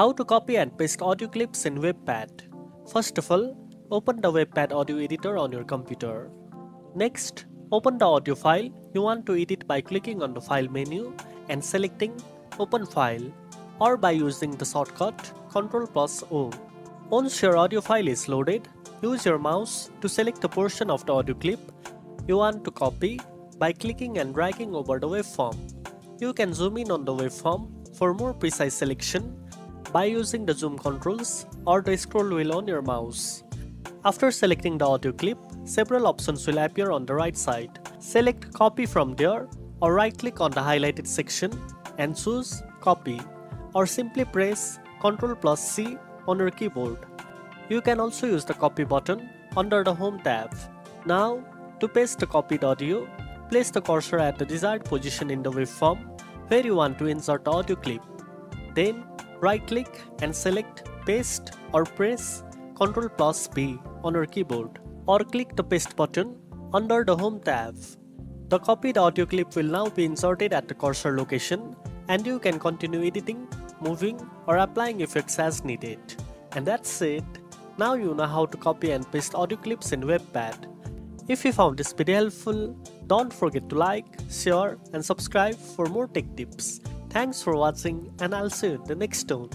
How to copy and paste audio clips in WavePad. First of all, open the WavePad Audio Editor on your computer. Next, open the audio file you want to edit by clicking on the File menu and selecting Open File, or by using the shortcut CTRL+O. Once your audio file is loaded, use your mouse to select a portion of the audio clip you want to copy by clicking and dragging over the waveform. You can zoom in on the waveform for more precise selection by using the zoom controls or the scroll wheel on your mouse. After selecting the audio clip, several options will appear on the right side. Select Copy from there, or right-click on the highlighted section and choose Copy, or simply press CTRL+C on your keyboard. You can also use the Copy button under the Home tab. Now, to paste the copied audio, place the cursor at the desired position in the waveform where you want to insert the audio clip. Then, right-click and select Paste, or press CTRL+P on your keyboard, or click the Paste button under the Home tab. The copied audio clip will now be inserted at the cursor location, and you can continue editing, moving, or applying effects as needed. And that's it. Now you know how to copy and paste audio clips in WavePad. If you found this video helpful, don't forget to like, share, and subscribe for more tech tips. Thanks for watching, and I'll see you in the next one.